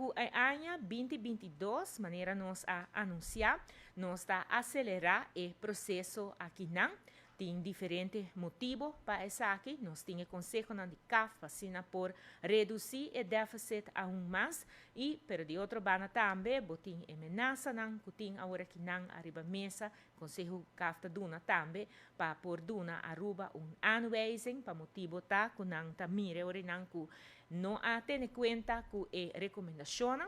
com a ano 2022, maneira nós a anunciar, nós está acelerar o processo aqui não. Tem diferentes motivos para isso aqui. Nós temos conselho de CAF para por reduzir o déficit aún mais. E, pero de outro banda também, botem ameaça não, que tem agora que não arriba mesa, conselho CAF está dando também, para por duna aruba aanwijzing, para motivo tá, que não tá mire, ora não que não tem conta com a recomendação.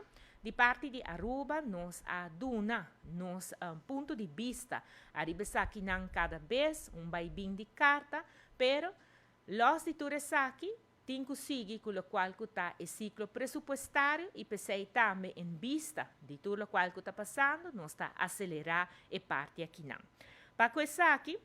De parte de Aruba, nós a duna, nos ponto de vista, arriba aqui não cada vez, vai bem de carta, pero los de Turesaki tem que seguir com o qual está o ciclo pressupostário e pensei também em vista de tudo o qual está passando, nós está acelerar a parte aqui não. Para isso aqui,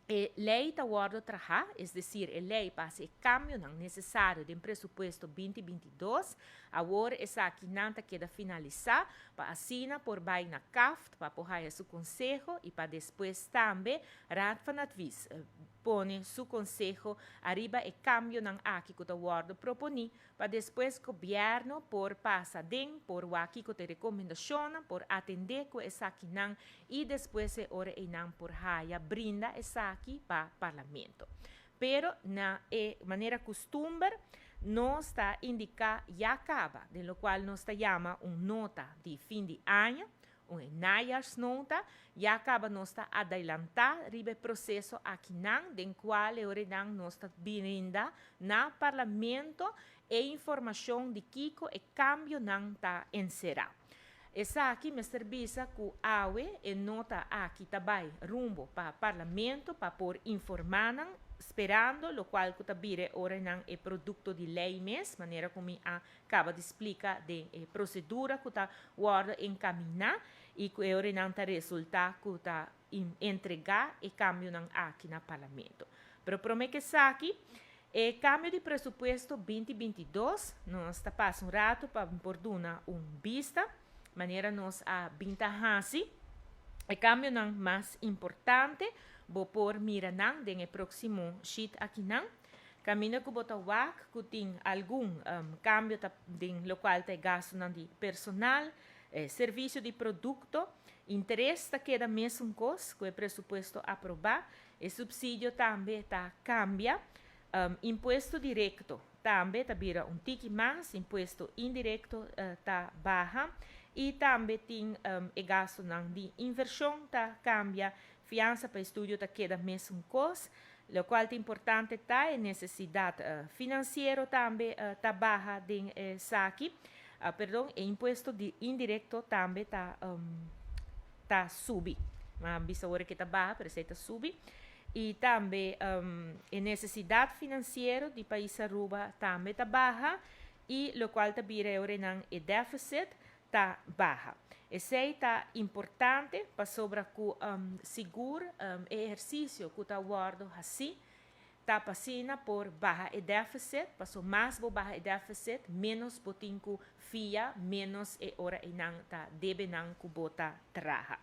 a lei está guarda trabalhar, é decir, a lei passa o cambio não necessário do presupuesto 2022, agora essa aqui não queda finalizar, para assinar por baixo na CAF, para apoiar seu conselho e para depois também, Radvanatvis, põe seu conselho arriba o cambio não aqui que está guarda proponi, para depois o governo por passar por o aqui que te recomendação, por atender com essa aqui não, e depois é hora e não por raia brinda essa aqui para o parlamento. Pero na maneira costume, nós está indicar já acaba, de lo qual nós está chama nota de fim de ano, najaarsnota, já acaba nós está adelantar ribe processo aqui não, den qual não nós está brinda na parlamento e informação de Kiko e cambio não está encerrado. Essa aqui me serviço com a AUE e nota aqui também rumbo para o parlamento para por informar, esperando, o qual que também ora não é produto de lei mesmo, maneira como acaba de explicar de procedura que está guarda encaminhar e que ora não está resultado que está entregar e cambio não aqui no parlamento. Pero prometo que essa aqui o cambio de presupuesto 2022, nós está passando rato para por dar vista, maneira nós a bintahasi, o cambio não mais importante, vou por mira não, no próximo sheet aqui não, caminho que bota wak, que tem algum cambio no local de gasto de personal, serviço de produto, interesse está queda mesmo coisa, com o presupuesto aprovado, e subsídio também está cambia, imposto direto também está vira tique mais, imposto indireto está baixa, e também tem o gasto de inversão tá cambia, fiança para estudo tá queda mesmo coisa, o qual é importante tá a necessidade financeira também tá baixa de saque, perdão, e imposto indireto também tá subi, mas bisa hora que tá baixa, pero está subi. E também a necessidade financeira do país Aruba também está baixa, e o qual também é o déficit está baixa. Isso é importante para sobre o seguro exercício que está guardado assim, está passando por baixa e déficit, passou mais por baixa e déficit, menos botinho fia, menos e hora e não está deve não que bota traha.